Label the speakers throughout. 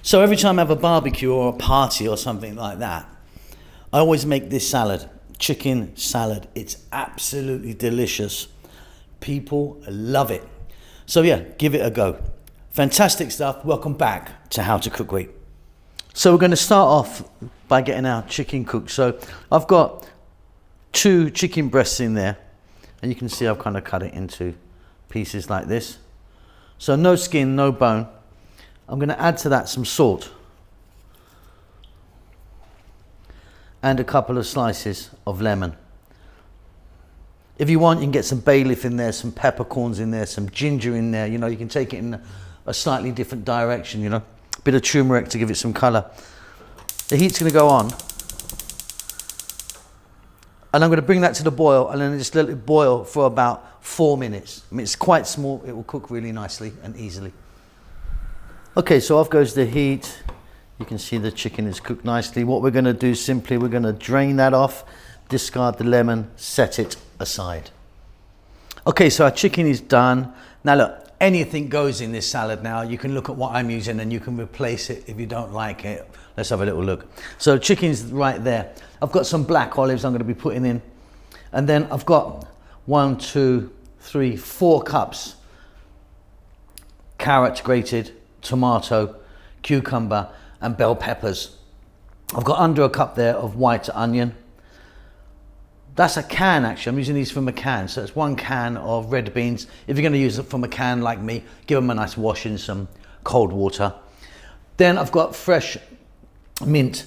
Speaker 1: So every time I have a barbecue or a party or something like that, I always make this salad, chicken salad. It's absolutely delicious. People love it. So yeah, give it a go. Fantastic stuff. Welcome back to How to Cook Wheat. So we're going to start off by getting our chicken cooked. So I've got 2 chicken breasts in there, and you can see I've kind of cut it into pieces like this. So no skin, no bone. I'm going to add to that some salt and a couple of slices of lemon. If you want, you can get some bay leaf in there, some peppercorns in there, some ginger in there. You know, you can take it in a slightly different direction, you know. A bit of turmeric to give it some colour. The heat's going to go on. And I'm going to bring that to the boil and then just let it boil for about 4 minutes. I mean, it's quite small. It will cook really nicely and easily. Okay, so off goes the heat. You can see the chicken is cooked nicely. What we're going to do simply, we're going to drain that off, discard the lemon, set it aside. Okay, so our chicken is done. Now look, anything goes in this salad now. You can look at what I'm using and you can replace it if you don't like it. Let's have a little look. So chicken's right there. I've got some black olives I'm going to be putting in. And then I've got 1, 2, 3, 4 cups carrots grated, tomato, cucumber and bell peppers. I've got under a cup there of white onion. That's a can actually, I'm using these from a can. So it's 1 can of red beans. If you're going to use it from a can like me, give them a nice wash in some cold water. Then I've got fresh mint.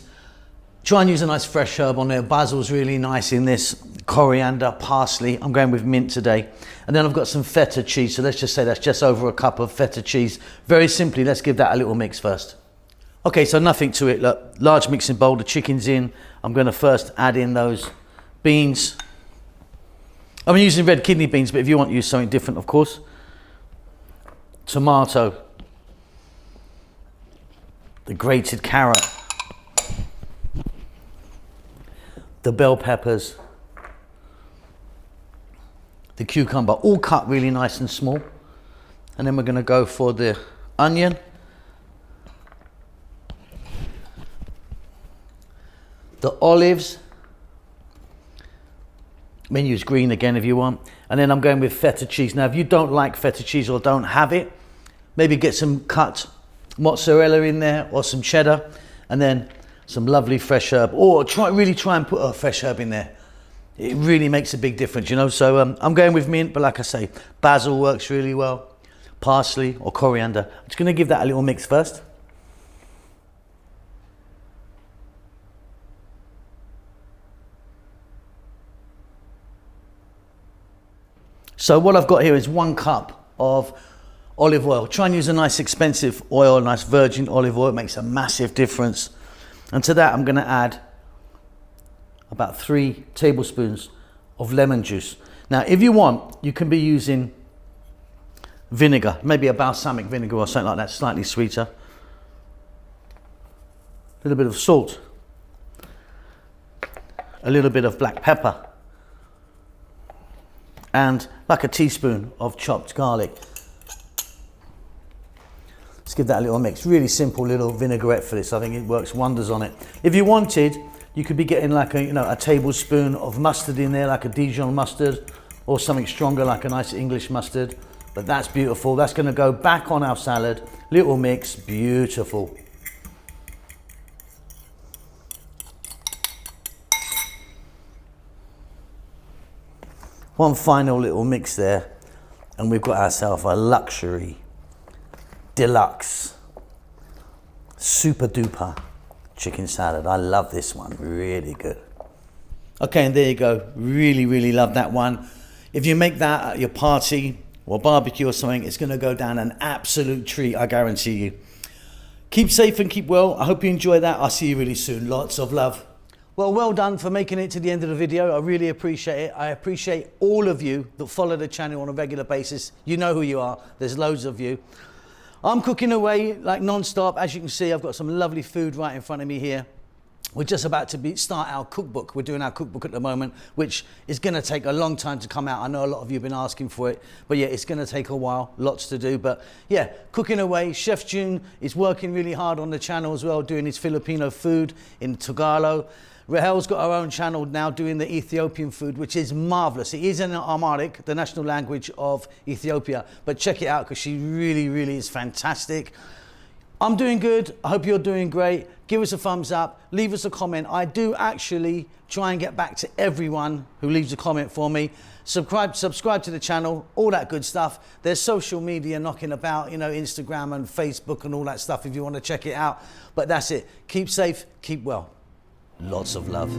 Speaker 1: Try and use a nice fresh herb on there. Basil's really nice in this. Coriander, parsley. I'm going with mint today. And then I've got some feta cheese. So let's just say that's just over a cup of feta cheese. Very simply, let's give that a little mix first. Okay, so nothing to it. Look, large mixing bowl, the chicken's in. I'm going to first add in those beans. I'm using red kidney beans, but if you want to use something different, of course. Tomato. The grated carrot. The bell peppers. The cucumber, all cut really nice and small. And then we're going to go for the onion. The olives. You can use green again if you want. And then I'm going with feta cheese. Now, if you don't like feta cheese or don't have it, maybe get some cut mozzarella in there or some cheddar, and then some lovely fresh herb. Or really try and put a fresh herb in there. It really makes a big difference, you know. So I'm going with mint, but like I say, basil works really well. Parsley or coriander. I'm just going to give that a little mix first. So what I've got here is 1 cup of olive oil. Try and use a nice expensive oil, nice virgin olive oil. It makes a massive difference. And to that, I'm going to add about 3 tablespoons of lemon juice. Now, if you want, you can be using vinegar, maybe a balsamic vinegar or something like that, slightly sweeter. A little bit of salt. A little bit of black pepper. And like a teaspoon of chopped garlic. Let's give that a little mix. Really simple little vinaigrette for this. I think it works wonders on it. If you wanted, you could be getting like a tablespoon of mustard in there, like a Dijon mustard, or something stronger like a nice English mustard. But that's beautiful. That's going to go back on our salad. Little mix, beautiful. One final little mix there, and we've got ourselves a luxury, deluxe, super duper chicken salad. I love this one, really good. Okay, and there you go. Really, really love that one. If you make that at your party or barbecue or something, it's going to go down an absolute treat, I guarantee you. Keep safe and keep well. I hope you enjoy that. I'll see you really soon. Lots of love. Well done for making it to the end of the video. I really appreciate it. I appreciate all of you that follow the channel on a regular basis. You know who you are. There's loads of you. I'm cooking away like non-stop. As you can see, I've got some lovely food right in front of me here. we're just about to start our cookbook. We're doing our cookbook at the moment, which is going to take a long time to come out. I know a lot of you have been asking for it, but yeah, it's going to take a while, lots to do. But yeah, cooking away. Chef June is working really hard on the channel as well, doing his Filipino food in Tagalog. Rahel's got her own channel now doing the Ethiopian food, which is marvelous. It is in Amharic, the national language of Ethiopia, but check it out because she really, really is fantastic. I'm doing good. I hope you're doing great. Give us a thumbs up. Leave us a comment. I do actually try and get back to everyone who leaves a comment for me. Subscribe to the channel, all that good stuff. There's social media knocking about, you know, Instagram and Facebook and all that stuff if you want to check it out. But that's it. Keep safe, keep well. Lots of love.